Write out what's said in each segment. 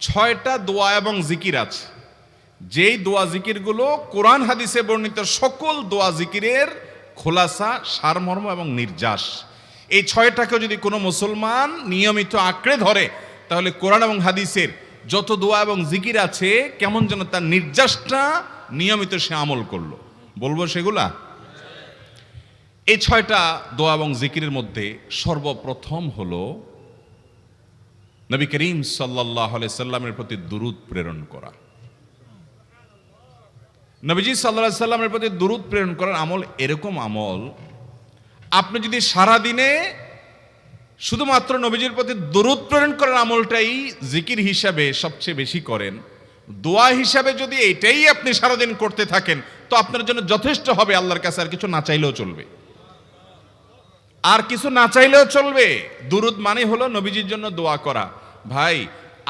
6টা দোয়া এবং জিকির আছে, যেই দোয়া জিকিরগুলো কোরআন হাদিসে বর্ণিত সকল দোয়া জিকিরের খোলাসা, সারমর্ম এবং নির্যাস। এই 6টাকে যদি কোনো মুসলমান নিয়মিত আঁকড়ে ধরে, তাহলে কোরআন এবং হাদিসের যত দোয়া এবং জিকির আছে কেমন যেন তার নির্যাসটা নিয়মিত সে আমল করলো। বলবো সেগুলা? এই 6টা দোয়া এবং জিকিরের মধ্যে সর্বপ্রথম হলো নবী করিম সাল্লাল্লাহু আলাইহি সাল্লামের প্রতি দুরূদ প্রেরণ করা। নবীজি সাল্লাল্লাহু আলাইহি সাল্লামের প্রতি দুরূদ প্রেরণ করার আমল এরকম আমল, আপনি যদি সারা দিনে শুধুমাত্র নবীজির প্রতি দুরূদ প্রেরণ করার আমলটাই জিকির হিসাবে সবচেয়ে বেশি করেন, দোয়া হিসাবে যদি এটাই আপনি সারাদিন করতে থাকেন, তো আপনার জন্য যথেষ্ট হবে। আল্লাহর কাছে আর কিছু না চাইলেও চলবে, আর কিছু না চাইলেও চলবে। দুরূদ মানে হলো নবীজির জন্য দোয়া করা। ভাই,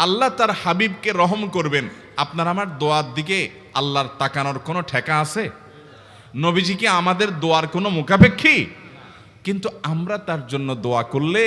আল্লাহ তার হাবিবকে রহম করবেন, আপনার আমার দোয়ার দিকে আল্লাহর তাকানোর কোনো ঠেকা আছে? নবীজি কি আমাদের দোয়ার কোনো মুখাপেক্ষী? কিন্তু আমরা তার জন্য দোয়া করলে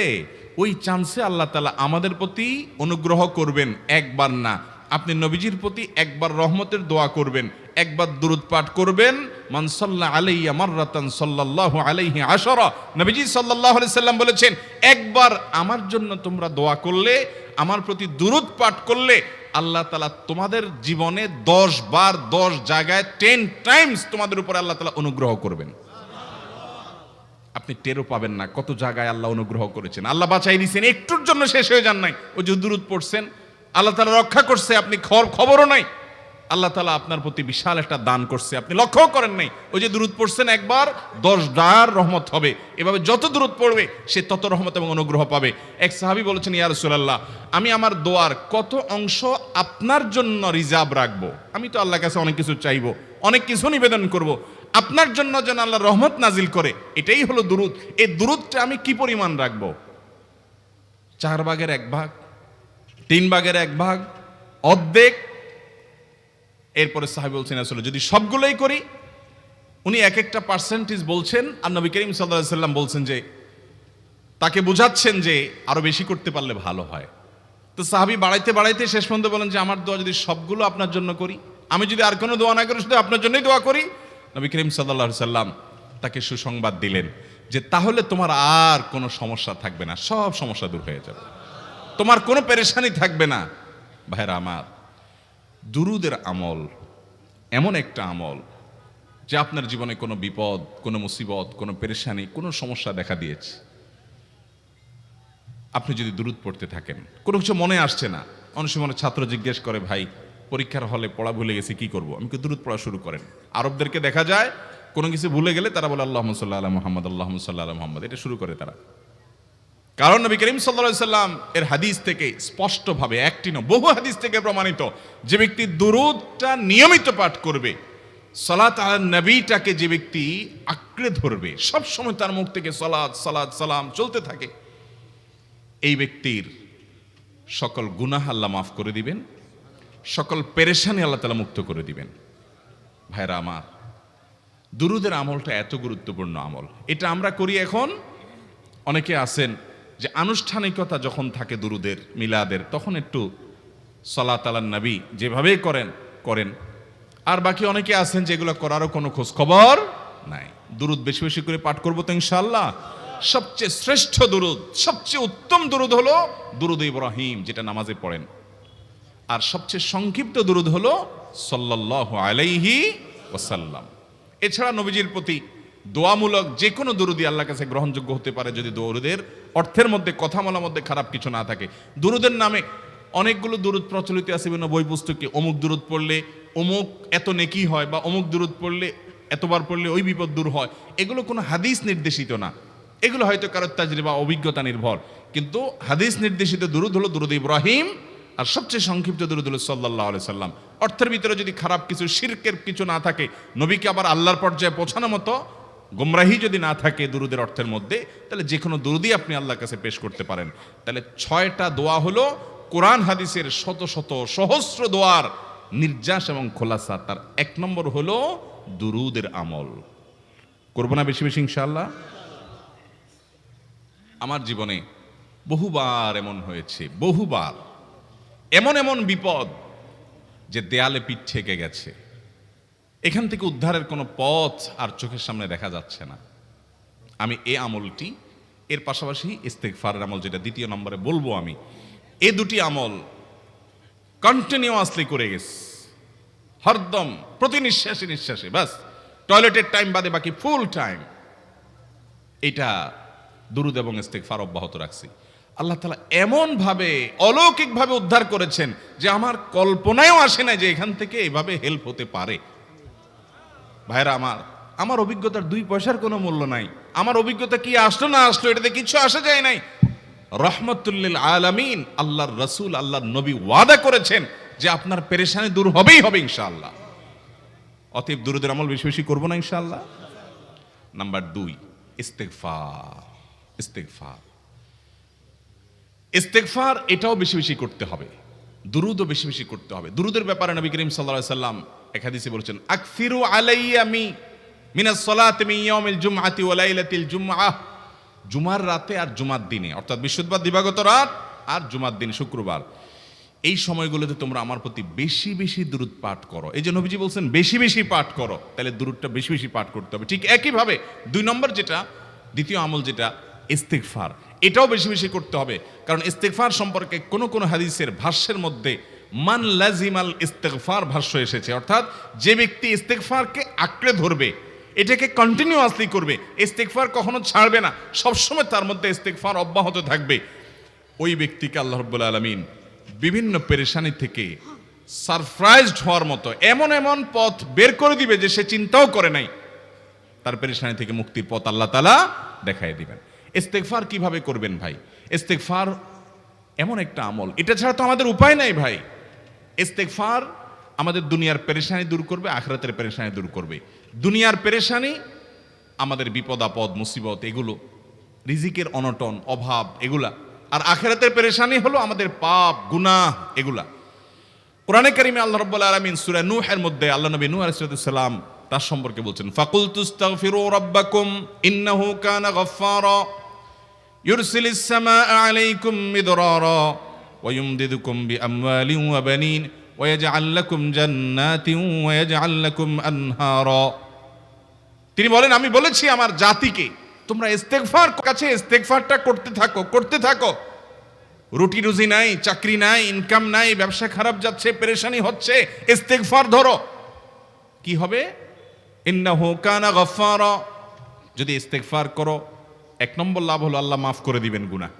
ওই চান্সে আল্লাহ তাআলা আমাদের প্রতি অনুগ্রহ করবেন। একবার না, আপনি নবীজির প্রতি একবার রহমতের দোয়া করবেন, একবার দুরূদ পাঠ করবেন। মান সাল্লা আলাইয়া মাররাতান সাল্লাল্লাহু আলাইহি আশারা, নবীজি সাল্লাল্লাহু আলাইহি সাল্লাম বলেছেন, একবার আমার জন্য তোমরা দোয়া করলে, আমার প্রতি দুরূদ পাঠ করলে, আল্লাহ তাআলা তোমাদের জীবনে 10 বার 10 জায়গায় 10 টাইমস তোমাদের উপরে আল্লাহ তাআলা অনুগ্রহ করবেন। আপনি টেরও পাবেন না কত জায়গায় আল্লাহ অনুগ্রহ করেছেন। আল্লাহ বাঁচাই দিয়েছেন, একটুর জন্য শেষ হয়ে যান নাই। ওই যে দুরূদ পড়ছেন, আল্লাহ তাআলা রক্ষা করছে, আপনি খবরও নাই। আল্লাহ তাআলা আপনার প্রতি বিশাল একটা দান করছে, আপনি লক্ষ্যও করেন নাই। ওই যে দুরূদ পড়ছেন একবার, 10 বার রহমত হবে। এভাবে যত দুরূদ পড়বে সে তত রহমত এবং অনুগ্রহ পাবে। এক সাহাবী বলেছেন, ইয়া রাসূলুল্লাহ, আমি আমার দোয়ার কত অংশ আপনার জন্য রিজার্ভ রাখবো? আমি তো আল্লাহর কাছে অনেক কিছু চাইবো, অনেক কিছু নিবেদন করব, আপনার জন্য যেন আল্লাহ রহমত নাজিল করে, এটাই হলো দুরূদ। এই দুরূদটা আমি কি পরিমাণ রাখবো? 4 ভাগের 1 ভাগ, 3 ভাগের 1 ভাগ, অর্ধেক? এরপরে সাহাবী বলছেন, আসলে যদি সবগুলোই করি, উনি এক একটা পার্সেন্টেজ বলছেন, আর নবী করিম সাল্লাল্লাহু আলাইহি সাল্লাম বলছেন যে, তাকে বোঝাচ্ছেন যে আরো বেশি করতে পারলে ভালো হয়। তো সাহাবী বাড়াইতে বাড়াইতে শেষ পর্যন্ত বলেন যে, আমার দোয়া যদি সবগুলো আপনার জন্য করি, আমি যদি আর কোনো দোয়া না করি, শুধু আপনার জন্যই দোয়া করি, নবী করিম সাল্লাল্লাহু আলাইহি সাল্লাম তাকে সুসংবাদ দিলেন যে, তাহলে তোমার আর কোনো সমস্যা থাকবে না, সব সমস্যা দূর হয়ে যাবে, তোমার কোনো পেরেশানি থাকবে না। ভাইরা আমার, দুরূদের আমল এমন একটা আমল যে আপনার জীবনে কোনো বিপদ, কোনো মুসিবত, কোনো পেরেশানি, কোনো সমস্যা দেখা দিয়েছে, আপনি যদি দুরূদ পড়তে থাকেন, কোনো কিছু মনে আসছে না, অনেক সময় ছাত্র জিজ্ঞেস করে, ভাই পরীক্ষার হলে পড়া ভুলে গেছি, কি করব? আমি কি? দুরূদ পড়া শুরু করেন। আরবদেরকে দেখা যায় কোনো কিছু ভুলে গেলে তারা বলে আল্লাহুম্মা সাল্লি আলা মুহাম্মদ, আল্লাহুম্মা সাল্লি আলা মুহাম্মদ, এটা শুরু করে তারা। কারণ নবী করিম সাল্লাল্লাহু আলাইহি সাল্লাম এর হাদিস থেকে স্পষ্টভাবে, একটি নয় বহু হাদিস থেকে প্রমাণিত, যে ব্যক্তি দুরূদটা নিয়মিত পাঠ করবে, সালাত আলা নবীটাকে যে ব্যক্তি আঁকড়ে ধরবে, সব সময় তার মুখ থেকে সালাত সালাত সালাম চলতে থাকে, এই ব্যক্তির সকল গুনাহ আল্লাহ মাফ করে দিবেন, সকল পেরেশানি আল্লাহ তাআলা মুক্ত করে দিবেন। ভাইরা আমার, দুরূদের আমলটা এত গুরুত্বপূর্ণ আমল, এটা আমরা করি এখন। অনেকে আছেন যে আনুষ্ঠানিকতা যখন থাকে দুরূদের, মিলাদের, তখন একটু সালাত আলা নবী যেভাবে করেন। আর বাকি অনেকে আছেন যেগুলো করারও কোনো খোঁজ খবর নাই। দুরূদ বেশি বেশি করে পাঠ করবো তো ইনশাআল্লাহ। সবচেয়ে শ্রেষ্ঠ দুরূদ, সবচেয়ে উত্তম দুরূদ হলো দুরূদ ইব্রাহিম, যেটা নামাজে পড়েন। আর সবচেয়ে সংক্ষিপ্ত দুরূদ হলো সাল্লাল্লাহু আলাইহি ওয়াসাল্লাম। এছাড়া নবীজির প্রতি দোয়ামূলক যে কোনো দুরূদই আল্লাহর কাছে গ্রহণযোগ্য হতে পারে, যদি দুরূদের অর্থের মধ্যে, কথামালার মধ্যে খারাপ কিছু না থাকে। দুরূদের নামে অনেকগুলো দুরূদ প্রচলিত আছে বিভিন্ন বই পুস্তকে, অমুক দুরূদ পড়লে অমুক এত নেকি হয়, বা অমুক দুরূদ পড়লে এতবার পড়লে ওই বিপদ দূর হয়। এগুলো কোনো হাদিস নির্দেশিত না, এগুলো হয়তো কারোর তাজরিবা, অভিজ্ঞতা নির্ভর। কিন্তু হাদিস নির্দেশিত দুরূদ হলো দুরূদ ইব্রাহিম, আর সবচেয়ে সংক্ষিপ্ত দুরূদ হলো সাল্লাল্লাহু আলাইহি সাল্লাম। অর্থের ভিতরে যদি খারাপ কিছু, শিরকের কিছু না থাকে, নবীকে আবার আল্লাহর পর্যায়ে পৌঁছানোর মতো গোমরাহি যদি না থাকে দুরূদের অর্থের মধ্যে, তাহলে যে কোনো দুরূদই আপনি আল্লাহর কাছে পেশ করতে পারেন। তাহলে 6টা দোয়া হলো কোরআন হাদিসের শত শত সহস্র দোয়ার নির্যাস এবং খোলাসা। তার 1 নম্বর হলো দুরূদের আমল। করব না বেশি বেশি ইনশাআল্লাহ? আমার জীবনে বহুবার এমন হয়েছে, বহুবার এমন এমন বিপদ যে দেয়ালে পিঠ ঠেকে গেছে, এখান থেকে উদ্ধারের কোনো পথ আর চোখের সামনে দেখা যাচ্ছে না। আমি এই আমলটি, এর পাশাপাশি ইস্তেগফারের আমল যেটা দ্বিতীয় নম্বরে বলবো আমি, এই দুটি আমল কন্টিনিউয়াসলি করে গেছে, হরদম প্রতি নিঃশ্বাসে নিঃশ্বাসে, বাস টয়লেটের টাইম বাদে বাকি ফুল টাইম এটা দুরূদ এবং ইস্তেগফার অব্যাহত রাখছি। আল্লাহ তাআলা এমন ভাবে অলৌকিক ভাবে উদ্ধার করেছেন যে আমার কল্পনায়ও আসে না যে এখান থেকে এভাবে হেল্প হতে পারে। ভাইরা আমার অভিজ্ঞতার 2 পয়সার কোনো মূল্য নাই। আমার অভিজ্ঞতা কি আসলো না আসলো এটাতে কিছু আসা যায় নাই। রহমতুল লিল আলামিন আল্লাহর রাসূল আল্লাহর নবী ওয়াদা করেছেন যে আপনার পেরেশানি দূর হবেই হবে ইনশাআল্লাহ। অতএব দুরূদের আমল বেশি বেশি করব না ইনশাআল্লাহ। নাম্বার 2, ইস্তেগফার। ইস্তেগফার ইস্তেগফার এটাও বেশি বেশি করতে হবে, দুরূদও বেশি বেশি করতে হবে। দুরূদের ব্যাপারে নবী করিম সাল্লাল্লাহু আলাইহি সাল্লাম এক হাদিসে বলেছেন, আকসিরু আলাইয়া মিনাস সালাতি মিন ইয়াউমিল জুমআতি ওয়া লাইলাতিল জুমআহ। জুমার রাতে আর জুমার দিনে, অর্থাৎ বৃহস্পতিবার দিবাগত রাত আর জুমার দিন শুক্রবার, এই সময়গুলোতে তোমরা আমার প্রতি বেশি বেশি দুরূদ পাঠ করো। এই যে নবীজি বলছেন বেশি বেশি পাঠ করো, তাহলে দুরূদটা বেশি বেশি পাঠ করতে হবে। ঠিক একইভাবে 2 নম্বর যেটা, দ্বিতীয় আমল যেটা ইস্তেগফার, এটাও বেশি বেশি করতে হবে। কারণ ইস্তেগফার সম্পর্কে কোন হাদিসের ভাষ্যের মধ্যে মান লাজিমাল ইস্তেগফার ভাষ্য এসেছে, অর্থাৎ যে ব্যক্তি ইস্তেগফারকে আঁকড়ে ধরবে, এটাকে কন্টিনিউয়াসলি করবে, ইস্তেগফার কখনো ছাড়বে না, সবসময় তার মধ্যে ইস্তেগফার অব্যাহত থাকবে, ওই ব্যক্তিকে আল্লাহ রাব্বুল আলামিন বিভিন্ন পেরেশানি থেকে সারপ্রাইজড হওয়ার মতো এমন এমন পথ বের করে দিবে যে সে চিন্তাও করে নাই। তার পেরেশানি থেকে মুক্তির পথ আল্লাহ তাআলা দেখায় দিবেন। ইস্তেগফার কিভাবে করবেন ভাই? ইস্তেগফার এমন একটা আমল, এটা ছাড়া তো আমাদের উপায় নাই ভাই। ইস্তেগফার আমাদের দুনিয়ার পেরেশানি দূর করবে, আখিরাতের পেরেশানি দূর করবে। দুনিয়ার পেরেশানি আমাদের বিপদ আপদ মুসিবত, এগুলো রিজিকের অনটন অভাব এগুলা, আর আখিরাতের পেরেশানি হলো আমাদের পাপ গুনাহ এগুলা। কোরআনে কারিমে আল্লাহ রাব্বুল আলামিন সূরা নূহের মধ্যে আল্লাহ নবী নূহ আলাইহিস সালাম তার সম্পর্কে বলছেন, ফাকুলতুস্তাগফিরু রাব্বাকুম ইন্নাহু কানা গাফফারা ইউরসিলিস সামাআ আলাইকুম মিদরারা ওয়া ইউমদিদুকুম বিআমওয়ালিন ওয়া বানিন ওয়া ইয়াজআল লাকুম জান্নাতিন ওয়া ইয়াজআল লাকুম আনহারা। তিনি বলেন, আমি বলেছি আমার জাতিকে তোমরা ইস্তেগফার কাছে ইস্তেগফারটা করতে থাকো। রুটি রুজি নাই, চাকরি নাই, ইনকাম নাই, ব্যবসা খারাপ যাচ্ছে, পেরেশানি হচ্ছে, ইস্তেগফার ধরো, কি হবে? ইন্নাহু কানা গাফফারা। যদি ইস্তেগফার করো, 1 নম্বর লাভ হলো আল্লাহ মাফ করে দিবেন গুনাহ।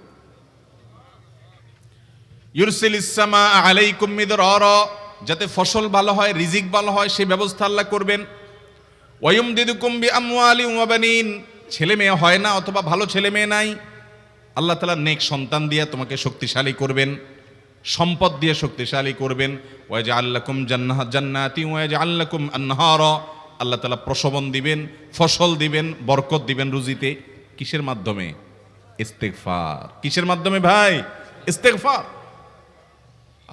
ইউরসিলিস সামাআ আলাইকুম মিদরারা, যাতে ফসল ভালো হয়, রিজিক ভালো হয়, সেই ব্যবস্থা আল্লাহ করবেন। ওয়া ইউমদিদুকুম বিআমওয়ালিন ওয়া বানিন, ছেলে মেয়ে হয় না অথবা ভালো ছেলে মেয়ে নাই, আল্লাহ তাআলা নেক সন্তান দিয়ে তোমাকে শক্তিশালী করবেন, সম্পদ দিয়ে শক্তিশালী করবেন। ওয়া ইয়াজআল লাকুম জান্নাতিন ওয়া ইয়াজআল লাকুম আনহারা, আল্লাহ তাআলা প্রসবন দিবেন, ফসল দিবেন, বরকত দিবেন রুজিতে। কিসের মাধ্যমে? ইস্তেগফার। কিসের মাধ্যমে ভাই? ইস্তেগফার।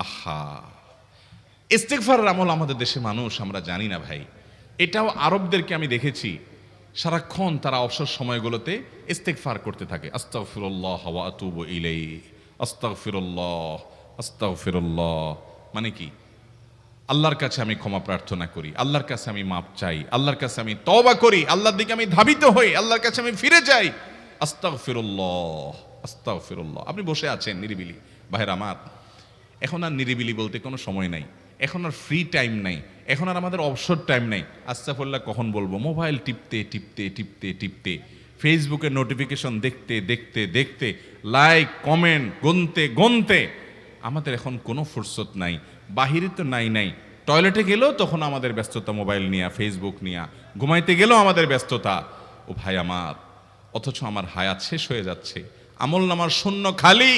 আহা, ইস্তেগফারের আমল আমাদের দেশে মানুষ আমরা জানি না ভাই। এটাও আরবদেরকে আমি দেখেছি সারাক্ষণ তারা অবসর সময়গুলোতে ইস্তেগফার করতে থাকে, আস্তাগফিরুল্লাহ ওয়া আতুবু ইলাইহি, আস্তাগফিরুল্লাহ আস্তাগফিরুল্লাহ। মানে কি? আল্লাহর কাছে আমি ক্ষমা প্রার্থনা করি, আল্লাহর কাছে আমি মাপ চাই, আল্লাহর কাছে আমি তওবা করি, আল্লাহর দিকে আমি ধাবিত হই, আল্লাহর কাছে আমি ফিরে যাই, আস্তাগফিরুল্লাহ আস্তাগফিরুল্লাহ। আপনি বসে আছেন নিরিবিলি, ভাইরা আমার, এখন আর নিরিবিলি বলতে কোনো সময় নাই, এখন আর ফ্রি টাইম নাই, এখন আর আমাদের অবসর টাইম নাই। আস্তাগফিরুল্লাহ কখন বলবো? মোবাইল টিপতে টিপতে টিপতে টিপতে, ফেসবুকের নোটিফিকেশন দেখতে দেখতে দেখতে, লাইক কমেন্ট গুনতে গুনতে আমাদের এখন কোনো ফুরসত নাই। বাহিরে তো নাই, টয়লেটে গেলেও তখন আমাদের ব্যস্ততা মোবাইল নিয়ে, ফেসবুক নিয়ে, ঘুমাইতে গেলেও আমাদের ব্যস্ততা। ও ভাই আমার, অথচ আমার হায়াত শেষ হয়ে যাচ্ছে, আমল নামার শূন্য খালি,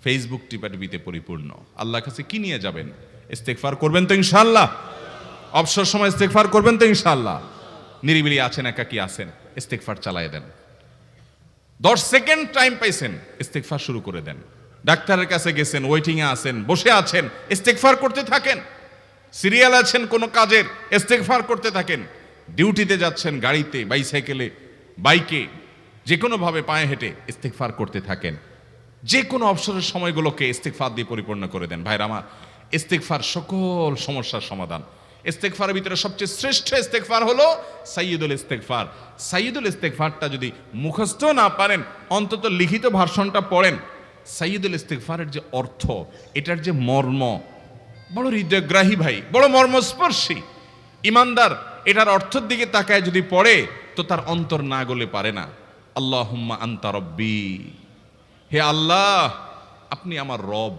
ফেসবুক টিপাটিপিতে পরিপূর্ণ। আল্লাহর কাছে কি নিয়ে যাবেন? ইস্তেগফার করবেন তো ইনশাআল্লাহ? অবসর সময় ইস্তেগফার করবেন তো ইনশাআল্লাহ? নিরিবিলি আছেন, একাকী আছেন, ইস্তেগফার চালায় দেন। 10 সেকেন্ড টাইম পাইছেন, ইস্তেগফার শুরু করে দেন। ডাক্তারের কাছে গেছেন, ওয়েটিংয়ে আছেন, বসে আছেন, ইস্তেগফার করতে থাকেন। সিরিয়াল আছেন কোনো কাজের, ইস্তেগফার করতে থাকেন। ডিউটিতে যাচ্ছেন, গাড়িতে, বাইসাইকেলে, বাইকে, যে কোনোভাবে পায়ে হেঁটে ইস্তেগফার করতে থাকেন। যে কোনো অবসরের সময়গুলোকে ইস্তেগফার দিয়ে পরিপূর্ণ করে দেন। ভাইরা আমার, ইস্তেগফার সকল সমস্যার সমাধান। ইস্তেগফারের ভিতরে সবচেয়ে শ্রেষ্ঠ ইস্তেগফার হলো সাইয়্যিদুল ইস্তেগফার। সাইয়্যিদুল ইস্তেগফারটা যদি মুখস্থ না পারেন, অন্তত লিখিত ভার্সনটা পড়েন। সাইয়্যিদুল ইস্তেগফারের যে অর্থ, এটার যে মর্ম, বড় হৃদয়গ্রাহী ভাই, বড় মর্মস্পর্শী। ইমানদার এটার অর্থের দিকে তাকায় যদি পড়ে, তো তার অন্তর না গলে পারে না। আল্লাহুম্মা আনতা রব্বি, হে আল্লাহ আপনি আমার রব,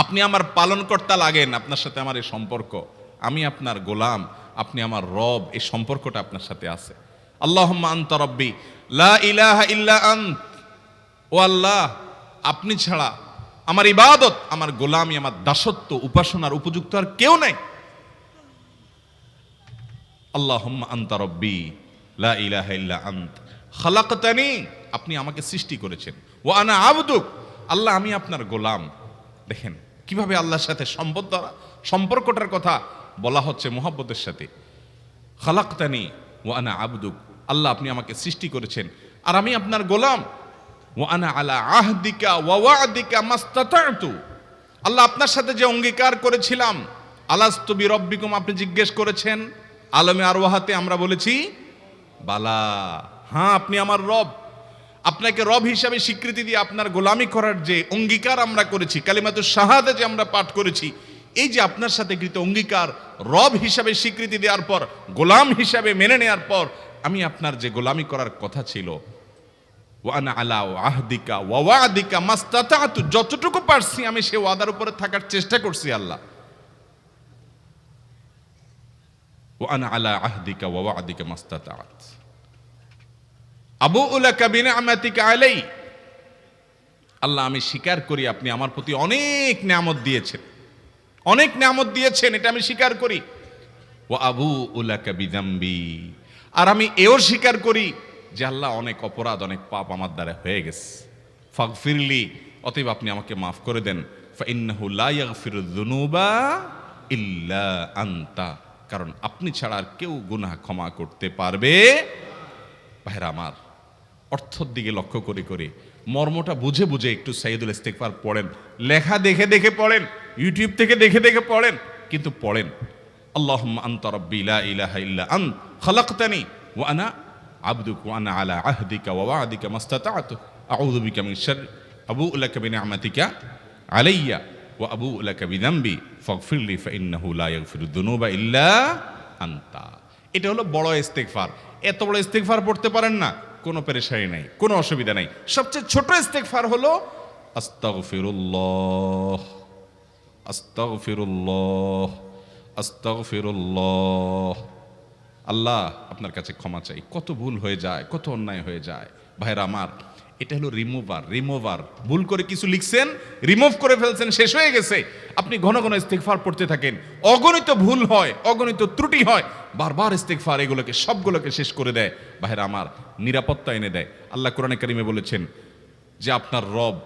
আপনি আমার পালনকর্তা লাগেন। আপনার সাথে আমার এই সম্পর্ক, আমি আপনার গোলাম, আপনি আমার রব, এই সম্পর্কটা আপনার সাথে আছে। আল্লাহুম্মা আনতা রব্বি লা ইলাহা ইল্লা আন্ত, ও আল্লাহ আপনি ছাড়া আমার ইবাদত, আমার গোলামি, আমার দাসত্ব, উপাসনার উপযুক্ত আর কেউ নাই। আল্লাহুম্মা আনতা রব্বি লা ইলাহা ইল্লা আন্ত খালাকতানি, আপনি আমাকে সৃষ্টি করেছেন। ওয়া আনা আবদুক, আল্লাহ আমি আপনার গোলাম। দেখেন কিভাবে আল্লাহর সাথে সম্পর্কটার কথা বলা হচ্ছে মুহাব্বতের সাথে। খালাকতানি ওয়া আনা আবদুক, আল্লাহ আপনি আমাকে সৃষ্টি করেছেন আর আমি আপনার গোলাম। ওয়া আনা আলা আহদিকা ওয়া ওয়া'দিকা মাস্তাতা'তু, আল্লাহ আপনার সাথে যে অঙ্গীকার করেছিলাম, আলাস্তু বিরব্বিকুম, আপনি জিজ্ঞেস করেছেন। আলমে আরওয়াহাতে আমরা বলেছি বালা, হ্যাঁ আপনি আমার রব। আপনাকে রব হিসাবে স্বীকৃতি দিয়ে আপনার গোলামি করার যে অঙ্গীকার আমরা করেছি, কালিমাতুশ শাহাদা যে আমরা পাঠ করেছি, এই যে আপনার সাথে কৃত অঙ্গীকার, রব হিসাবে স্বীকৃতি দেওয়ার পর, গোলাম হিসাবে মেনে নেওয়ার পর, আমি আপনার যে গোলামি করার কথা ছিল, ওয়া আনা আলা আহদিকা ওয়া ওয়া'দিকা মাস্তাতা'তু, যতটুকু পারছি আমি সে ওয়াদার উপরে থাকার চেষ্টা করছি আল্লাহ। ওয়া আনা আলা আহদিকা ওয়া ওয়া'দিকা মাস্তাতা'ত আবুউ লাকা বিনি'মাতিকা আলাই, আল্লাহ আমি স্বীকার করি আপনি আমার প্রতি অনেক নিয়ামত দিয়েছেন, অনেক নিয়ামত দিয়েছেন, এটা আমি স্বীকার করি। ওয়া আবুউ লাকা বিযামবি, আর আমি এও স্বীকার করি যে আল্লাহ অনেক অপরাধ, অনেক পাপ আমার দ্বারা হয়ে গেছে। ফাগফিরলি, অতএব আপনি আমাকে মাফ করে দেন। ফাইন্নাহু লা ইয়াগফিরুয যুনুবা ইল্লা আনতা, কারণ আপনি ছাড়া আর কেউ গুনাহ ক্ষমা করতে পারবে। ভাইরা আমার, অর্থের দিকে লক্ষ্য করে করে, মর্মটা বুঝে বুঝে একটু সাইয়্যিদুল ইস্তেগফার পড়েন। লেখা দেখে দেখে পড়েন, ইউটিউব থেকে দেখে দেখে পড়েন, কিন্তু পড়েন। আল্লাহুম্মা আনতা রাব্বি লা ইলাহা ইল্লা আন্ত খালাকতানি ওয়া আনা আবদুক ওয়া আনা আলা আহদিকা ওয়া ওয়া'দিকা মাস্তাতা'তু আউযু বিকা মিন শাররি আবুউ লাকা বিনি'মাতিকা আলাইয়া ওয়া আবুউ লাকা বিযামবি ফাগফিরলি ফাইন্নাহু লা ইয়াগফিরুয যুনুবা ইল্লা আনতা। এটা হলো বড় ইস্তেগফার। এত বড় ইস্তেগফার পড়তে পারেন না, কোনো পেরেশানি নাই, কোনো অসুবিধা নাই। সবচেয়ে ছোট ইস্তেগফার হলো আস্তাগফিরুল্লাহ, আস্তাগফিরুল্লাহ, আস্তাগফিরুল্লাহ। আল্লাহ আপনার কাছে ক্ষমা চাই, কত ভুল হয়ে যায়, কত অন্যায় হয়ে যায়। ভাইরা আমার, এটা হলো রিমুভার। ভুল করে কিছু লিখছেন, রিমুভ করে ফেলছেন, শেষ হয়ে গেছে। আপনি ঘন ঘন ইস্তেগফার পড়তে থাকেন, অগণিত ভুল হয়, অগণিত ত্রুটি হয়, বারবার ইস্তেগফার এগুলোকে সবগুলোকে শেষ করে দেয়। ভাইরা আমার, নিরাপত্তা এনে দেয়। আল্লাহ কোরআনে কারিমে বলেছেন যে আপনার রব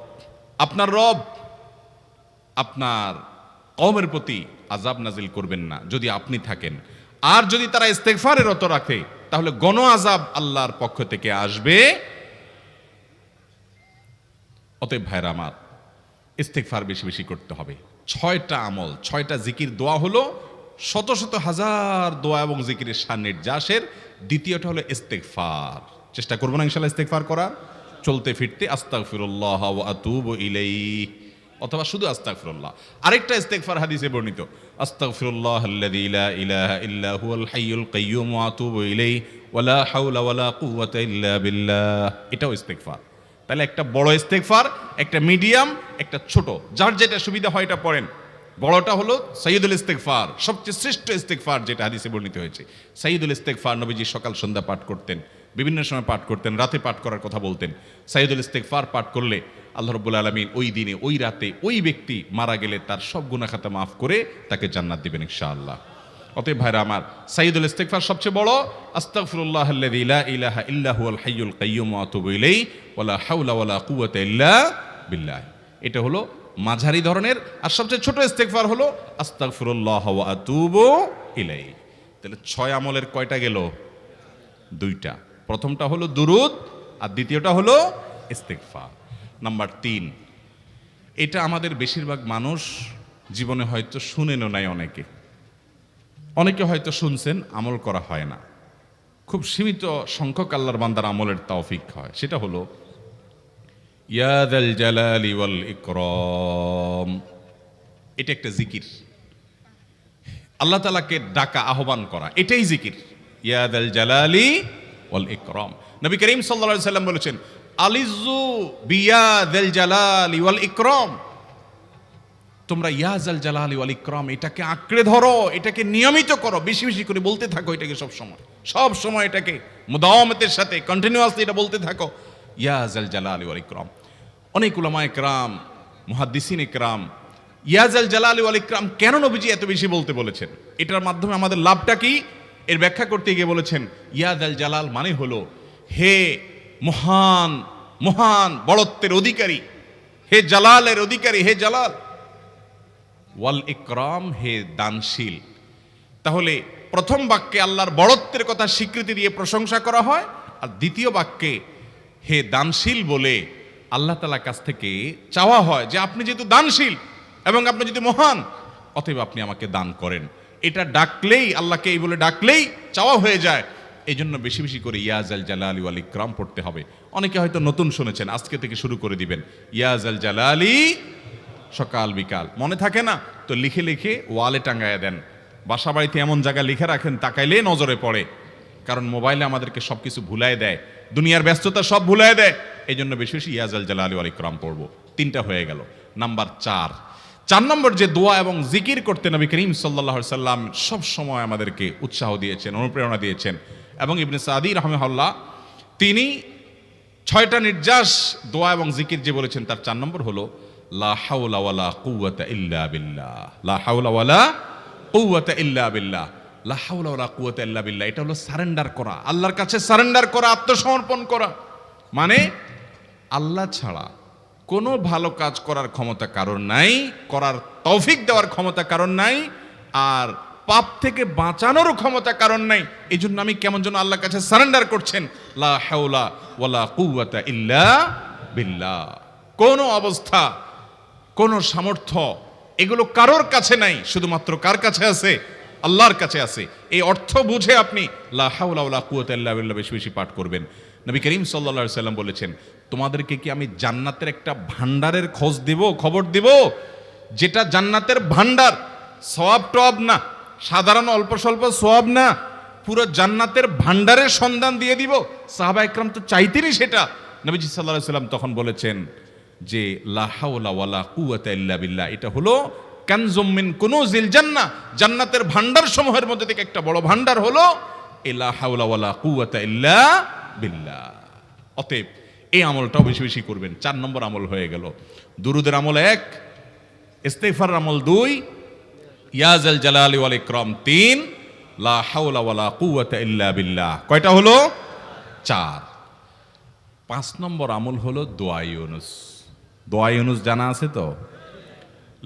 আপনার কওমের প্রতি আযাব নাজিল করবেন না যদি আপনি থাকেন। আর যদি তারা ইস্তেগফারে রত রাখে, তাহলে গণ আযাব আল্লাহর পক্ষ থেকে আসবে। অতএব ভাইরা আমার, ইস্তেগফার বেশি বেশি করতে হবে। 6টা আমল, 6টা জিকির, দোয়া হলো শত শত হাজার দোয়া এবং জিকিরের সান্নিধ্যাসের। দ্বিতীয়টা হলো ইস্তেগফার। চেষ্টা করবো না ইনশাআল্লাহ ইস্তেগফার করার, চলতে ফিরতে আস্তাগফিরুল্লাহ ওয়া আতুবু ইলাইহি, অথবা শুধু আস্তাগফিরুল্লাহ। আরেকটা ইস্তেগফার হাদিসে বর্ণিত, আস্তাগফিরুল্লাহাল্লাযী লা ইলাহা ইল্লা হুয়াল হাইয়ুল কাইয়্যুম ওয়া আতুবু ইলাইহি ওয়া লা হাওলা ওয়া লা কুওয়াতা ইল্লা বিল্লাহ। এটাও ইস্তেগফার। তাহলে একটা বড় ইস্তেগফার, একটা মিডিয়াম, একটা ছোট, যার যেটা সুবিধা হয় এটা পড়েন। বড়টা হলো সাইয়্যিদুল ইস্তেগফার, সবচেয়ে শ্রেষ্ঠ ইস্তেগফার যেটা হাদিসে বর্ণিত হয়েছে। সাইয়্যিদুল ইস্তেগফার নবীজি সকাল সন্ধ্যা পাঠ করতেন, বিভিন্ন সময় পাঠ করতেন, রাতে পাঠ করার কথা বলতেন। সাইয়্যিদুল ইস্তেগফার পাঠ করলে আল্লাহ রাব্বুল আলামিন ওই দিনে, ওই রাতে, ওই ব্যক্তি মারা গেলে তার সব গুনাহ খাতা মাফ করে তাকে জান্নাত দিবেন ইনশাআল্লাহ। অতএব ভাইরা আমার, সাইয়্যিদুল ইস্তেগফার সবচেয়ে বড়, আস্তাগফিরুল্লাহাল্লাযী লা ইলাহা ইল্লা হুয়াল হাইয়ুল কাইয়্যুম ওয়া আতুবু ইলাইহি ওয়া লা হাওলা ওয়া লা কুওয়াতা ইল্লা বিল্লাহ। এটা হলো মাঝারি ধরনের। আর সবচেয়ে ছোট ইস্তেগফার হলো আস্তাগফিরুল্লাহ ওয়া আতুবু ইলাইহি। তাহলে 6 আমলের কয়টা গেল? 2টা। প্রথমটা হলো দুরুদ আর দ্বিতীয়টা হলো ইস্তেগফার। নাম্বার 3, এটা আমাদের বেশিরভাগ মানুষ জীবনে হয়তো শুনেনও নাই, অনেকে হয়তো শুনছেন, আমল করা হয় না। খুব সীমিত সংখ্যক আল্লাহর বান্দার আমলের তৌফিক হয়। সেটা হলো ইয়া যাল জালালি ওয়াল ইকরাম। এটা একটা জিকির, আল্লাহ তাআলাকে ডাকা, আহ্বান করা, এটাই জিকির। ইয়া যাল জালালি ওয়াল ইকরাম। নবী করিম সাল্লাল্লাহু আলাইহি সাল্লাম বলেছেন, আলিজু বিয়া যাল জালালি ওয়াল ইকরাম। তোমরা ইয়া যাল জালালি ওয়াল ইকরাম এটাকে আঁকড়ে ধরো, এটাকে নিয়মিত করো, বেশি বেশি করে বলতে থাকো এটাকে সব সময় এটাকে মুদাওয়ামাতের সাথে কন্টিনিউয়াসলি এটা বলতে থাকো, ইয়া যাল জালালি ওয়াল ইকরাম। অনেক উলামায়ে কেরাম, মুহাদ্দিসিনে কেরাম ইয়া যাল জালালি ওয়াল ইকরাম কেন নবীজি এত বেশি বলতে বলেছেন, এটার মাধ্যমে আমাদের লাভটা কি, এর ব্যাখ্যা করতে গিয়ে বলেছেন ইয়া যাল জালাল মানে হলো হে মহান মহান বড়ত্বের অধিকারী, হে জালালের অধিকারী, হে জালাল, ওয়াল ইকরাম হে দানশীল। তাহলে প্রথম বাক্যে আল্লাহর বড়ত্বের কথা স্বীকৃতি দিয়ে প্রশংসা করা হয়, আর দ্বিতীয় বাক্যে হে দানশীল বলে আল্লাহ তাআলার কাছ থেকে চাওয়া হয় যে আপনি যেহেতু দানশীল এবং আপনি যদি মহান, অতএব আপনি আমাকে দান করেন। এটা ডাকলেই, আল্লাহকে এই বলে ডাকলেই চাওয়া হয়ে যায়। এই জন্য বেশি বেশি করে ইয়া যাল জালালি ওয়াল ইকরাম পড়তে হবে। অনেকে হয়তো নতুন শুনেছেন, আজকে থেকে শুরু করে দিবেন ইয়া যাল জালালি, সকাল বিকাল মনে থাকে না তো লিখে লিখে ওয়ালে টাঙ্গায় দেন, বাসা বাড়িতে এমন জায়গায় লিখে রাখেন তাকাইলে নজরে পড়ে, কারণ মোবাইলে আমাদেরকে সবকিছু ভুলায় দেয়, দুনিয়ার ব্যস্ততা সব ভুলায় দেয়। এই জন্য বেশি বেশি ইয়া যাল জালালি ওয়াল ইকরাম পড়বো। 3টা হয়ে গেল। নাম্বার 4 নম্বর যে দোয়া এবং জিকির করতে নবী করিম সাল্লাল্লাহু আলাইহি সাল্লাম সব সময় আমাদেরকে উৎসাহ দিয়েছেন, অনুপ্রেরণা দিয়েছেন। এবং ইবনে সাদি রাহিমাহুল্লাহ তিনি 6টা নির্যাস দোয়া এবং জিকির যে বলেছেন, তার 4 নম্বর হলো লা হাওলা ওয়ালা কুওয়াতা ইল্লা বিল্লাহ। লা হাওলা ওয়ালা কুওয়াতা ইল্লা বিল্লাহ। লা হাওলা ওয়ালা কুওয়াতা ইল্লা বিল্লাহ, এটা হলো সারেন্ডার করা, আল্লাহর কাছে সারেন্ডার করা, আত্মসমর্পণ করা। মানে আল্লাহ ছাড়া কোনো ভালো কাজ করার ক্ষমতা কারণ নাই, করার তৌফিক দেওয়ার ক্ষমতা কারণ নাই, আর পাপ থেকে বাঁচানোরও ক্ষমতা কারণ নাই। এই জন্য আমি কেমন যেন আল্লাহর কাছে সারেন্ডার করছেন, লা হাওলা ওয়ালা কুওয়াতা ইল্লা বিল্লাহ। কোন অবস্থা, কোন সামর্থ্য, এগুলো কারোর কাছে নাই, শুধুমাত্র কার কাছে আছে? আল্লাহর কাছে আছে। এই অর্থ বুঝে আপনি লা হাওলা ওয়ালা কুওয়াতা ইল্লা বিল্লাহ বেশি বেশি পাঠ করবেন। নবী করিম সাল্লাল্লাহু আলাইহি সাল্লাম বলেছেন, তোমাদেরকে কি আমি জান্নাতের একটা ভান্ডারের খবর দিব, যেটা জান্নাতের ভান্ডার, সওয়াব টওয়াব না, সাধারণ অল্প স্বল্প সওয়াব না, পুরো জান্নাতের ভান্ডারের সন্ধান দিয়ে দিব। সাহাবা ইকরাম তো চাইতেনই সেটা। নবীজি সাল্লাল্লাহু আলাইহি সাল্লাম তখন বলেছেন যে লা হাওলা ওয়ালা কুওয়াতা ইল্লা বিল্লাহ, এটা হলো কানজুম মিন কুনুজিল জান্নাহ, জান্নাতের ভান্ডার সমূহের মধ্যে থেকে একটা বড় ভান্ডার হলো লা হাওলা ওয়ালা কুওয়াতা ইল্লা বিল্লাহ। অতএব এই আমলটাও বেশি বেশি করবেন। 4 নম্বর আমল হয়ে গেল। দুরুদের আমল 1, ইস্তিগফার আমল 2, ইয়া যাল জালালি ওয়াল ইকরাম 3, লা হাওলা ওয়ালা কুওয়াতা ইল্লা বিল্লাহ। কয়টা হলো? 4। 5 নম্বর আমল হলো দোয়া ইউনুস। দোয়া ইউনুস জানা আছে তো?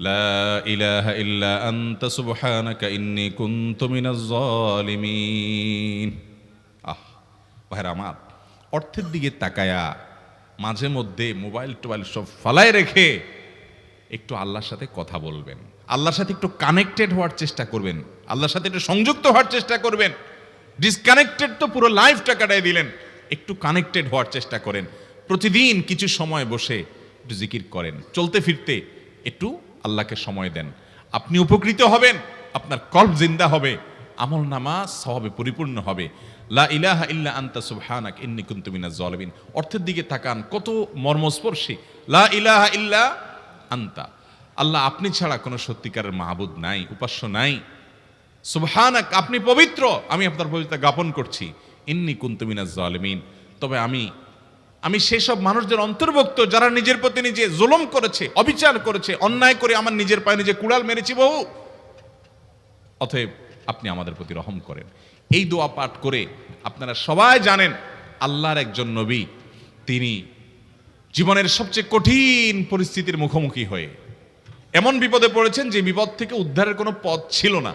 লা ইলাহা ইল্লা আনতা সুবহানাকা ইন্নী কুনতু মিনাজ জালিমিন। ভাইরা আমার, অর্থের দিকে তাকায়া মাঝে মধ্যে মোবাইল টোবাইল সব ফালায় রেখে একটু আল্লাহর সাথে কথা বলবেন, আল্লাহর সাথে একটু কানেক্টেড হওয়ার চেষ্টা করবেন, আল্লাহর সাথে একটু সংযুক্ত হওয়ার চেষ্টা করবেন। ডিসকানেক্টেড তো পুরো লাইফটা কাটাই দিলেন, একটু কানেক্টেড হওয়ার চেষ্টা করেন। প্রতিদিন কিছু সময় বসে একটু জিকির করেন, চলতে ফিরতে একটু আল্লাহকে সময় দেন। আপনি উপকৃত হবেন, আপনার কল্ব জিন্দা হবে, আমল নামা সওয়াবে পরিপূর্ণ হবে। লা ইলাহা ইল্লা আনতা সুবহানাক ইন্নী কুনতু মিনাজ জালিমিন। অর্থের দিকে তাকান, কত মর্মস্পর্শী। লা ইলাহা ইল্লা আনতা, আল্লাহ আপনি ছাড়া কোনো সত্যিকারের মাহবুদ নাই, উপাস্য নাই। সুবহানাক, আপনি পবিত্র, আমি আপনার পবিত্রতা জ্ঞাপন করছি। ইন্নী কুনতু মিনাজ জালিমিন, তবে আমি সেসব মানুষদের অন্তর্ভুক্ত যারা নিজের প্রতি নিজে জুলুম করেছে, অবিচার করেছে, অন্যায় করে আমার নিজের পায়ে নিজে কুড়াল মেরেছি বহু। অতএব আপনি আমাদের প্রতি রহম করেন। এই দোয়া পাঠ করে আপনারা সবাই জানেন আল্লাহর একজন নবী, তিনি জীবনের সবচেয়ে কঠিন পরিস্থিতির মুখোমুখি হয়ে এমন বিপদে পড়েছেন যে বিপদ থেকে উদ্ধারের কোনো পথ ছিল না।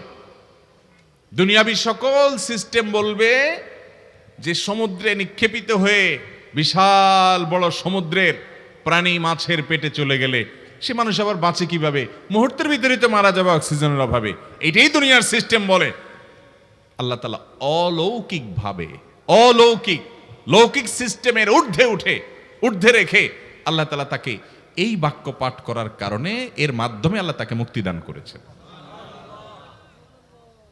দুনিয়াবী সকল সিস্টেম বলবে যে সমুদ্রে নিক্ষেপিত হয়ে বিশাল বড় সমুদ্রের প্রাণী মাছের পেটে চলে গেলে সে মানুষ আবার বাঁচে কিভাবে? মুহূর্তের ভিতরে তো মারা যাবে অক্সিজেনের অভাবে। এটাই দুনিয়ার সিস্টেম বলে। আল্লাহ তাআলা অলৌকিকভাবে, লৌকিক সিস্টেমের ঊর্ধ্বে রেখে আল্লাহ তাআলা তাকে এই বাক্য পাঠ করার কারণে এর মাধ্যমে আল্লাহ তাকে মুক্তি দান করেছেন।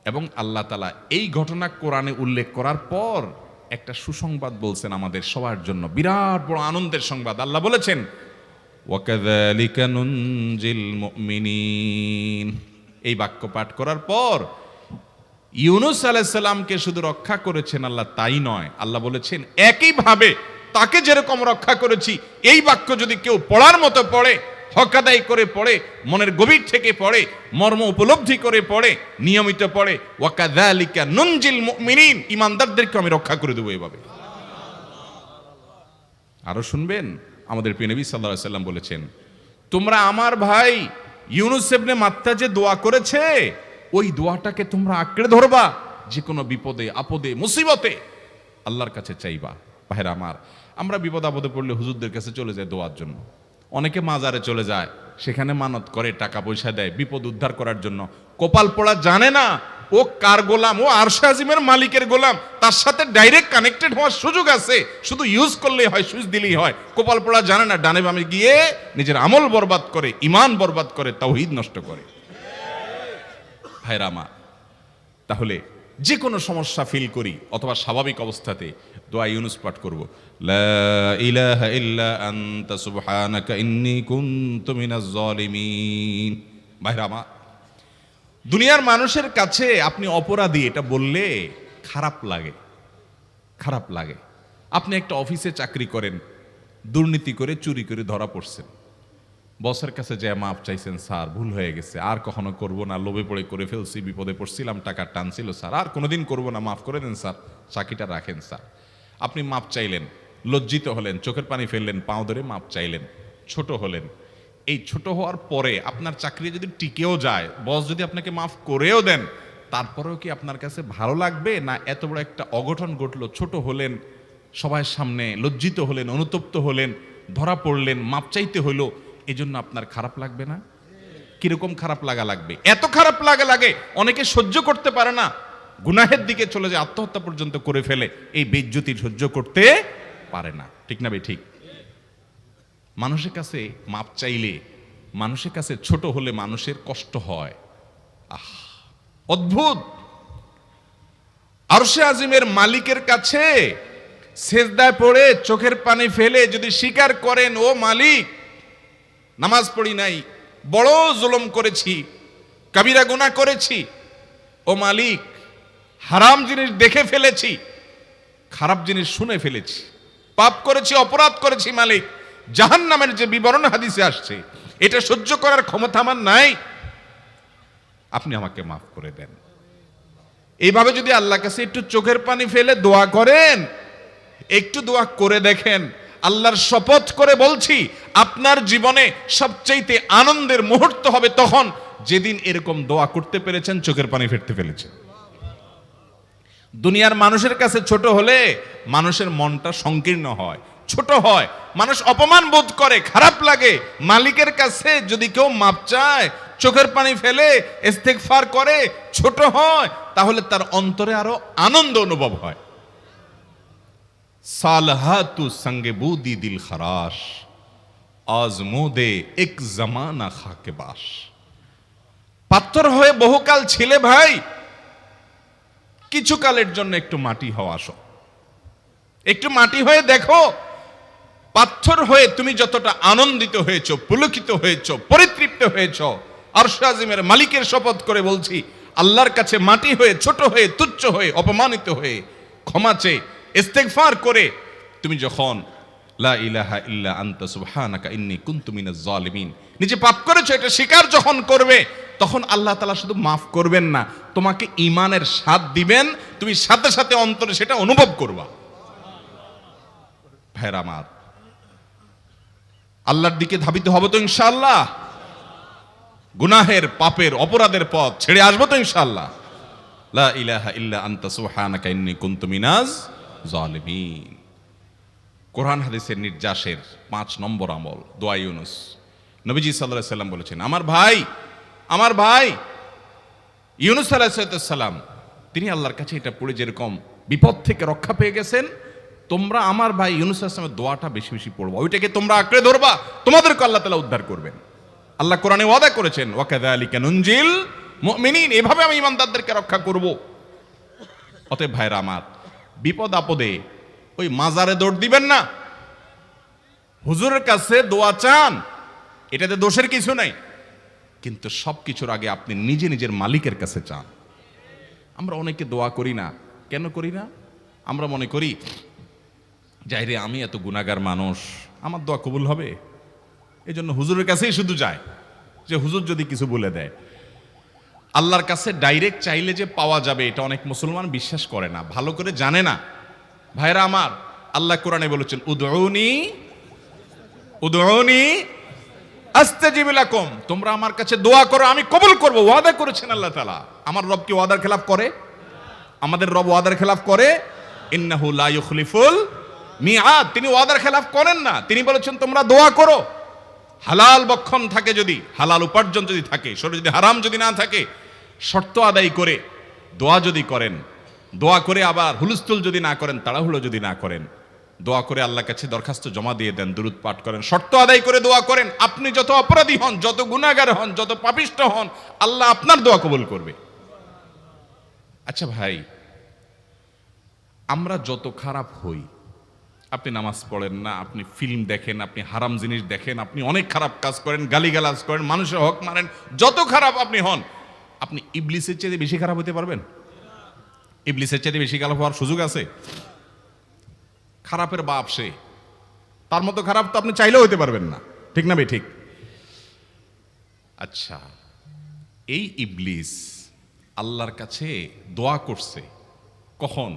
এবং আল্লাহ তাআলা এই ঘটনা কোরআনে উল্লেখ করার পর একটা সুসংবাদ বলছেন আমাদের সবার জন্য, বিরাট বড় আনন্দের সংবাদ। আল্লাহ বলেছেন, ওয়াকাযালিকা নুনজিল মুমিনিন। এই বাক্য পাঠ করার পর ইউনূস আলাইহিস সালামকে শুধু রক্ষা করেছেন আল্লাহ তাই নয়, আল্লাহ বলেছেন একইভাবে তাকে যেরকম রক্ষা করেছি, এই বাক্য যদি কেউ পড়ার মতো পড়ে, হক আদায় করে পড়ে, মনের গভীর থেকে পড়ে, মর্ম উপলব্ধি করে পড়ে, নিয়মিত পড়ে, ওয়াকাযালিকা নুনজিল মুমিনিন, ঈমানদারদেরকে আমি রক্ষা করে দেব এভাবে। আরো শুনবেন, আমাদের প্রিয় নবী সাল্লাল্লাহু আলাইহি ওয়াসাল্লাম বলেছেন, তোমরা আমার ভাই ইউনূস ইবনে মাত্তা যে দোয়া করেছে, ওই দোয়াটাকে তোমরা আঁকড়ে ধরবা, যে কোনো বিপদে আপদে মুসিবতে আল্লাহর কাছে চাইবা। ভাইরা আমার, আমরা বিপদ আপদে পড়লে হুজুরদের কাছে চলে যায় দোয়ার জন্য, অনেকে মাজারে চলে যায়, সেখানে মানত করে, টাকা পয়সা দেয় বিপদ উদ্ধার করার জন্য। কপাল পোড়া জানে না ও কার গোলাম, ও আরশে আজিমের মালিকের গোলাম, তার সাথে ডাইরেক্ট কানেক্টেড হওয়ার সুযোগ আছে, শুধু ইউজ করলেই হয়, সুইচ দিলেই হয়। কপাল পোড়া জানে না, ডানে বামে গিয়ে নিজের আমল বরবাদ করে, ঈমান বরবাদ করে, তাওহীদ নষ্ট করে। ভাইরা আমার, তাহলে যে কোনো সমস্যা ফিল করি অথবা স্বাভাবিক অবস্থাতে দোয়া ইউনূস পাঠ করব, লা ইলাহা ইল্লা আনতা সুবহানাকা ইন্নী কুনতু মিনাজ জালিমিন। ভাইরা আমার, দুনিয়ার মানুষের কাছে আপনি অপরাধী এটা বললে খারাপ লাগে। আপনি একটা অফিসে চাকরি করেন, দুর্নীতি করে চুরি করে ধরা পড়ছেন, বসের কাছে যায় মাপ চাইছেন, স্যার ভুল হয়ে গেছে, আর কখনো করব না, লোভে পড়ে করে ফেলছি, বিপদে পড়ছিলাম, টাকা টানছিল স্যার, আর কোনোদিন করব না, মাফ করে দেন স্যার, চাকরিটা রাখেন স্যার। আপনি মাপ চাইলেন, লজ্জিত হলেন, চোখের পানি ফেললেন, পাও ধরে মাপ চাইলেন, ছোট হলেন। এই ছোট হওয়ার পরে আপনার চাকরি যদি টিকেও যায়, বস যদি আপনাকে মাফ করেও দেন, তারপরেও কি আপনার কাছে ভালো লাগবে? না এত বড় একটা অঘটন ঘটলো, ছোট হলেন, সবার সামনে লজ্জিত হলেন, অনুতপ্ত হলেন, ধরা পড়লেন, মাপ চাইতে হলো, এজন্য আপনার খারাপ লাগবে না? কিরকম খারাপ লাগবে? এত খারাপ লাগে অনেকে সহ্য করতে পারে না, গুনাহের দিকে চলে যায়, আত্মহত্যা পর্যন্ত করে ফেলে, এই বেইজ্জতি সহ্য করতে পারে না। ঠিক না বে ঠিক? মানুষের কাছে মাপ চাইলে, মানুষের কাছে ছোট হলে মানুষের কষ্ট হয়। অদ্ভুত! আরশে আজিমের মালিকের কাছে সেজদায় পড়ে চোখের পানি ফেলে যদি স্বীকার করেন, ও মালিক, নামাজ পড়ি নাই, বড় জুলুম করেছি, কাবিরা গুনাহ করেছি, ও মালিক, হারাম জিনিস দেখে ফেলেছি, খারাপ জিনিস শুনে ফেলেছি, পাপ করেছি, অপরাধ করেছি, মালিক, জাহান্নামের যে বিবরণ হাদিসে আসছে, এটা সহ্য করার ক্ষমতা আমার নাই, আপনি আমাকে মাফ করে দেন। এইভাবে যদি আল্লাহর কাছে একটু চোখের পানি ফেলে দোয়া করেন, একটু দোয়া করে দেখেন, আল্লাহর শপথ করে বলছি, আপনার জীবনে সবচেয়ে আনন্দের মুহূর্ত হবে তখন যেদিন এরকম দোয়া করতে পেরেছেন, চোখের পানি ফেলতে পেরেছেন। দুনিয়ার মানুষের কাছে ছোট হলে মানুষের মনটা সংকীর্ণ হয়, ছোট হয়, মানুষ অপমান বোধ করে, খারাপ লাগে। মালিকের কাছে যদি কেউ মাপ চায়, চোখের পানি ফেলে, ইস্তেগফার করে, ছোট হয়, তাহলে তার অন্তরে আরো আনন্দ অনুভব হয়। সালহাতু সঙ্গে বুদি দিল খরাশ, আজমুদে এক জামানা খাকে বাস। পাথর হয়ে বহুকাল ছিলে ভাই, কিছু কালের জন্য একটু মাটি হও, আসো, একটু মাটি হয়ে দেখো। পাথর হয়ে তুমি যতটা আনন্দিত হয়েছো, পুলকিত হয়েছো, পরিতৃপ্ত হয়েছো, আরশে আজিমের মালিকের শপথ করে বলছি, আল্লাহর কাছে মাটি হয়ে, ছোট হয়ে, তুচ্ছ হয়ে, অপমানিত হয়ে, ক্ষমা চেয়ে, ইস্তেগফার করে তুমি যখন লা ইলাহা ইল্লা আনতা সুবহানাকা ইন্নী কুনতু মিনাজ জালিমিন, নিজে পাপ করেছো এটা স্বীকার যখন করবে, তখন আল্লাহ তাআলা শুধু মাফ করবেন না, তোমাকে ঈমানের স্বাদ দিবেন, তুমি সাথে সাথে অন্তরে সেটা অনুভব করবা। ভাইরা আমার, আল্লাহর দিকে ধাবিত হব তো ইনশাআল্লাহ? গুনাহের, পাপের, অপরাধের পথ ছেড়ে আসবো তো ইনশাআল্লাহ? লা ইলাহা ইল্লা আনতা সুবহানাকা ইন্নী কুনতু মিনাজ জালিমিন। কোরআন হাদিসের নির্যাসের 5 নম্বর আমল দোয়া ইউনুস। নবীজি সাল্লাল্লাহু আলাইহি সাল্লাম বলেছেন, আমার ভাই ইউনুস আলাইহিস সালাম তিনি আল্লাহর কাছে এটা পড়ে যেরকম বিপদ থেকে রক্ষা পেয়ে গেছেন, তোমরা আমার ভাই ইউনুস আলাইহিস সালামের দোয়াটা বেশি বেশি পড়বা, ওইটাকে তোমরা আঁকড়ে ধরবা, তোমাদেরকে আল্লাহ তাআলা উদ্ধার করবেন। আল্লাহ কোরআনে ওয়াদা করেছেন, ওয়া কাযালিকা নুনজিল মুমিনিন, এভাবে আমি ঈমানদারদেরকে রক্ষা করব। অতএব ভাইরা আমার, বিপদ আপদে ওই মাজারে দৌড় দিবেন না, হুজুরের কাছে দোয়া চান, এটাতে দোষের কিছু নাই, কিন্তু সবকিছুর আগে আপনি নিজে নিজের মালিকের কাছে চান। আমরা অনেকে দোয়া করি না, কেন করি না? আমরা মনে করি যাই রে, আমি এত গুনাহগার মানুষ, আমার দোয়া কবুল হবে, এই জন্য হুজুরের কাছেই শুধু যায়, যে হুজুর যদি কিছু বলে দেয়। আল্লাহর কাছে ডাইরেক্ট চাইলে যে পাওয়া যাবে, এটা অনেক মুসলমান বিশ্বাস করে না, ভালো করে জানে না। ভাইরা আমার, আল্লাহ কোরআনে বলেছেন, উদউনি আস্তাজিব লাকুম, তোমরা আমার কাছে দোয়া করো, আমি কবুল করব, ওয়াদা করেছেন আল্লাহ তাআলা। আমার রব কি ওয়াদার খেলাফ করে? আমাদের রব ওয়াদার খেলাফ করে? ইন্নাহু লা ইউখলিফুল মিআদ, তিনি ওয়াদার খেলাফ করেন না। তিনি বলেছেন তোমরা দোয়া করো, হালাল বক্ষণ থাকে, যদি হালাল উপার্জন যদি থাকে, শরীরে যদি হারাম যদি না থাকে, শর্ত আদায় করে দোয়া যদি করেন, দোয়া করে আবার হুলস্থুল যদি না করেন, তাড়াহুড়ো যদি না করেন, দোয়া করে আল্লাহর কাছে দরখাস্ত জমা দিয়ে দেন, দুরূদ পাঠ করেন, শর্ত আদায় করে দোয়া করেন, আপনি যত অপরাধী হন, যত গুনাহগার হন, যত পাপিষ্ঠ হন, আল্লাহ আপনার দোয়া কবুল করবে। আচ্ছা ভাই, আমরা যত খারাপ হই, আপনি নামাজ পড়েন না, আপনি ফিল্ম দেখেন, আপনি হারাম জিনিস দেখেন, আপনি অনেক খারাপ কাজ করেন, গালিগালাজ করেন, মানুষের হক মারেন, যত খারাপ আপনি হন, আপনি ইবলিসের চেয়ে বেশি খারাপ হতে পারবেন? ইবলিসের চেয়ে বেশি খারাপ হওয়ার সুযোগ আছে? খারাপের বাপ সে, তার মতো খারাপ তো আপনি চাইলেও হতে পারবেন না, ঠিক না ভাই? ঠিক। আচ্ছা, এই ইবলিস আল্লাহর কাছে দোয়া করছে কখন?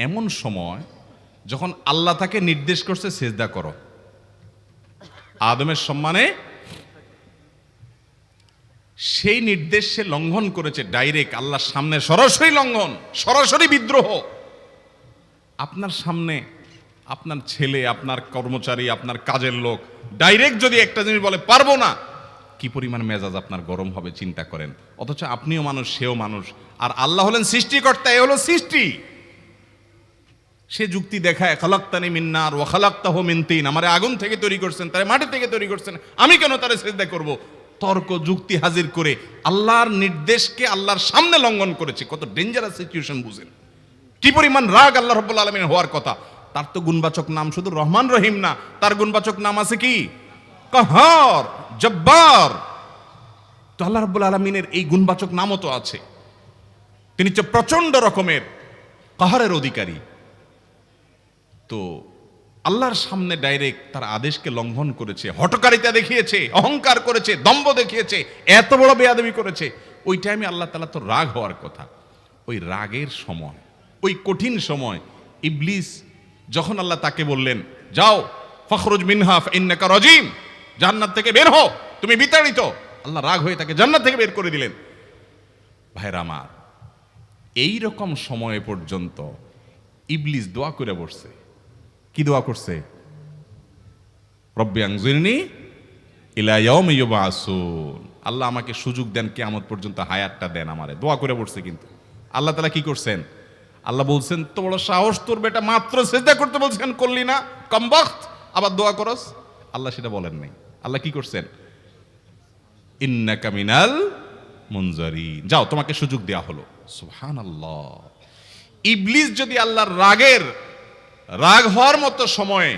এমন সময় যখন আল্লাহ তাকে নির্দেশ করছে সিজদা করো, আদমের সম্মানে। সেই নির্দেশ সে লঙ্ঘন করেছে, ডাইরেক্ট আল্লাহর সামনে সরাসরি লঙ্ঘন, সরাসরি বিদ্রোহ। আপনার সামনে আপনার ছেলে, আপনার কর্মচারী, আপনার কাজের লোক ডাইরেক্ট যদি একটা জিনিস বলে পারবো না, কি পরিমাণ মেজাজ আপনার গরম হবে চিন্তা করেন। অথচ আপনিও মানুষ, সেও মানুষ, আর আল্লাহ হলেন সৃষ্টিকর্তা, এ হলো সৃষ্টি। সে যুক্তি দেখায়, খালাক্তানি মিন নার ওয়া খালাক্তাহু মিন তিন, আমারে আগুন থেকে তৈরি করছেন, তারে মাটি থেকে তৈরি করছেন, আমি কেন তারে সিজদা করব? তর্ক যুক্তি হাজির করে আল্লাহর নির্দেশকে আল্লাহর সামনে লঙ্ঘন করেছে। কত ডেঞ্জারাস সিচুয়েশন বুঝেন, কি পরিমাণ রাগ আল্লাহ রাব্বুল আলামিন হওয়ার কথা। তার তো গুণবাচক নাম শুধু রহমান রহিম না, তার গুণবাচক নাম আছে কি? কাহার, জব্বার। তো আল্লাহ রাব্বুল আলামিনের এই গুণবাচক নামও তো আছে। তিনি তো প্রচন্ড রকমের কাহারের অধিকারী। তো আল্লাহর সামনে ডাইরেক্ট তার আদেশকে লঙ্ঘন করেছে, হঠকারিতা দেখিয়েছে, অহংকার করেছে, দম্ভ দেখিয়েছে, এত বড় বেয়াদবি করেছে। ওই টাইমে আল্লাহ তাআলা তো রাগ হওয়ার কথা। ওই রাগের সময়, ওই কঠিন সময় ইবলিস যখন আল্লাহ তাকে বললেন, যাও ফখরুজ মিনহা ফাইন্নাকা রাজিম, জান্নাত থেকে বের হও, তুমি বিতাড়িত, আল্লাহ রাগ হয়ে তাকে জান্নাত থেকে বের করে দিলেন। ভাইরা আমার, এই রকম সময় পর্যন্ত ইবলিস দোয়া করে বসছে। কি দোয়া করছে? রব্বি আনজিরনি ইলা ইয়াউমি ইউবআসুন, আল্লাহ আমাকে সুযোগ দেন, কিয়ামত পর্যন্ত হায়াতটা দেন আমারে, দোয়া করে বসছে। কিন্তু আল্লাহ তাআলা কি করছেন? আল্লাহ বলছেন, তো বড় সাহস তোর বেটা, মাত্র সিজদা করতে বলছেন করলি না, কমবখত, আবার দোয়া করস? আল্লাহ সেটা বলেন নাই। আল্লাহ কি করছেন? ইন্নাকা মিনাল মুনজারিন, যাও তোমাকে সুযোগ দেয়া হলো। সুবহানাল্লাহ। ইবলিস যদি আল্লাহর রাগ হওয়ার মতো সময়ে,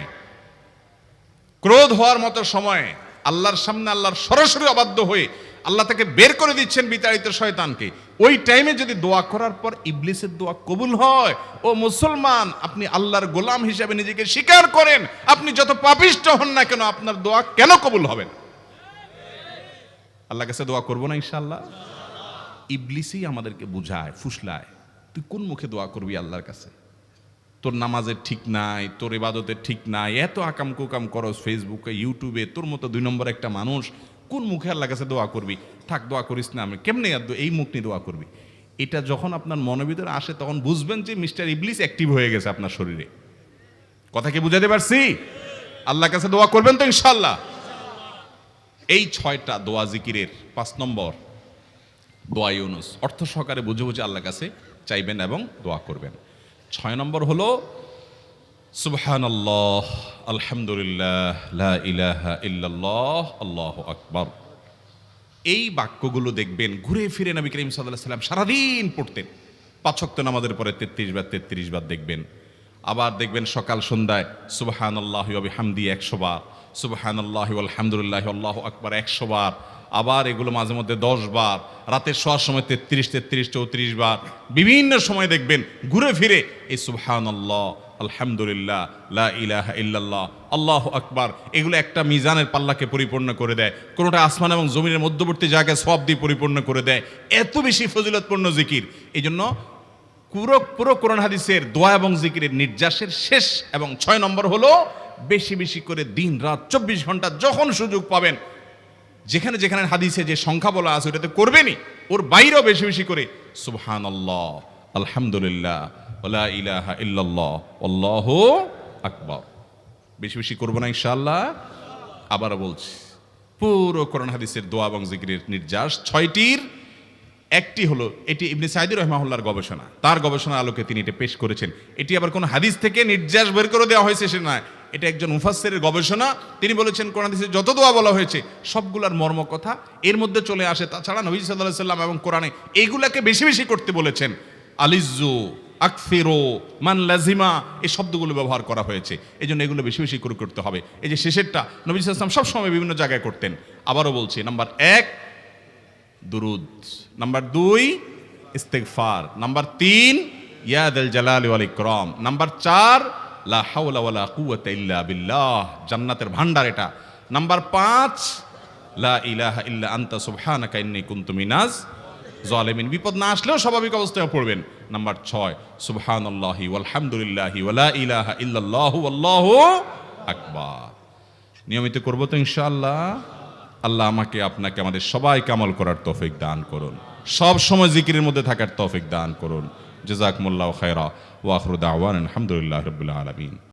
ক্রোধ হওয়ার মতো সময়ে আল্লাহর সামনে আল্লাহর সরাসরি অবাধ্য হয়ে আল্লাহ তাকে বের করে দিচ্ছেন, বিতাড়িত শয়তানকে, ওই টাইমে যদি দোয়া করার পর ইবলিসের দোয়া কবুল হয়, ও মুসলমান, আপনি আল্লাহর গোলাম হিসাবে নিজেকে স্বীকার করেন, আপনি যত পাপিষ্ঠ হন না কেন, আপনার দোয়া কেন কবুল হবে না? আল্লাহর কাছে দোয়া করবো না ইনশাআল্লাহ? ইবলিসই আমাদেরকে বুঝায়, ফুসলায়, তুই কোন মুখে দোয়া করবি আল্লাহর কাছে? তোর নামাজের ঠিক নাই, তোর ইবাদতের ঠিক নাই, এত আকাম কুকাম করস ফেসবুকে, ইউটিউবে, তোর মতো 2 নম্বর একটা মানুষ, কোন মুখে আল্লাহর কাছে দোয়া করবি? থাক, দোয়া করিস না, আমি কেমনে এই মুখ নিয়ে দোয়া করবি? এটা যখন আপনার মনের ভিতরে আসে, তখন বুঝবেন যে মিস্টার ইবলিস অ্যাক্টিভ হয়ে গেছে আপনার শরীরে। কথা কি বুঝাতে পারছি? আল্লাহর কাছে দোয়া করবেন তো ইনশাআল্লাহ। এই 6টা দোয়া জিকিরের 5 নম্বর দোয়া ইউনুস, অর্থ সহকারে বুঝে বুঝে আল্লাহর কাছে চাইবেন এবং দোয়া করবেন। 6 নম্বর হলো সুবহানাল্লাহ, আলহামদুলিল্লাহ, লা ইলাহা ইল্লাল্লাহ, আল্লাহু আকবার। এই বাক্যগুলো দেখবেন ঘুরে ফিরে নবী করিম সাল্লাল্লাহু আলাইহি ওয়াসাল্লাম সারাদিন পড়তেন। 5 ওয়াক্ত নামাজের পরে 33 বার দেখবেন। আবার দেখবেন সকাল সন্ধ্যায় সুবহানাল্লাহি ওয়া বিহামদি 100 বার, সুবহানাল্লাহি ওয়াল হামদুলিল্লাহি আল্লাহু আকবার 100 বার। আবার এগুলো মাঝে মধ্যে 10 বার, রাতের শোয়ার সময় 33, 34 বার। বিভিন্ন সময় দেখবেন ঘুরে ফিরে এই সুবহানাল্লাহ, আলহামদুলিল্লাহ, লা ইলাহা ইল্লাল্লাহ, আল্লাহু আকবার, এগুলো একটা মিজানের পাল্লাকে পরিপূর্ণ করে দেয়। কোনোটা আসমান এবং জমিনের মধ্যবর্তী জায়গায় সওয়াব দিয়ে পরিপূর্ণ করে দেয়। এত বেশি ফজিলতপূর্ণ জিকির। এই জন্য পুরো কোরআন হাদিসের দোয়া এবং জিকিরের নির্যাসের শেষ এবং 6 নম্বর হলো বেশি বেশি করে দিন রাত 24 ঘন্টা যখন সুযোগ পাবেন, যেখানে যেখানে হাদিসে যে সংখ্যা বলা আছে ওটাতে করবেনই, ওর বাইরেও বেশি বেশি করে সুবহানাল্লাহ, আলহামদুলিল্লাহ, ওয়া ইলাহা ইল্লাল্লাহ, আল্লাহু আকবার বেশি বেশি করব না ইনশাআল্লাহ। আবারও বলছি, পুরো কোরআন হাদিসের দোয়া এবং জিকিরের নির্যাস 6টির একটি হলো, এটি ইবনে সাঈদী রাহিমাহুল্লাহর গবেষণা, তার গবেষণার আলোকে তিনি এটা পেশ করেছেন। এটি আবার কোনো হাদিস থেকে নির্যাস বের করে দেওয়া হয়েছে সে নয়, এটা একজন মুফাসসিরের গবেষণা। তিনি বলেছেন কোরআন হাদিসে যত দোয়া বলা হয়েছে সবগুলার মর্ম কথা এর মধ্যে চলে আসে। তাছাড়া নবী সাল্লাল্লাহু আলাইহি ওয়াসাল্লাম এবং কোরআনে এইগুলাকে বেশি বেশি করতে বলেছেন। আলিজ্জু, আকফিরু, মান লাজিমা, এই শব্দগুলো ব্যবহার করা হয়েছে। এই জন্য এগুলো বেশি বেশি করে করতে হবে। এই যে শেষেরটা নবী সাল্লাল্লাহু আলাইহি ওয়াসাল্লাম সবসময় বিভিন্ন জায়গায় করতেন। আবারও বলছি, নাম্বার 1 দুরুদ, নাম্বার 2 ইস্তিগফার, নাম্বার 3 ইয়া যাল জালালি ওয়াল ইকরাম, নাম্বার 4 লা হাওলা ওয়ালা কুওয়াতা ইল্লা বিল্লাহ, জান্নাতের ভান্ডার এটা। নাম্বার 5 লা ইলাহা ইল্লা আনতা সুবহানাকা ইন্নী কুনতু মিনাজ জালিমিন, বিপদ না আসলেও স্বাভাবিক অবস্থায় পড়বেন। নাম্বার 6 সুবহানাল্লাহি ওয়াল হামদুলিল্লাহি ওয়া লা ইলাহা ইল্লাল্লাহু আল্লাহু আকবার। নিয়মিত করব তো ইনশাআল্লাহ। আল্লাহ আমাকে আপনাকে আমাদের সবাইকে আমল করার তৌফিক দান করুন, সব সময় জিকিরের মধ্যে থাকার তৌফিক দান করুন। জাযাকুমুল্লাহু খায়রা ওয়া আখিরু দাওয়ানা আলহামদুলিল্লাহি রাব্বিল আলামিন।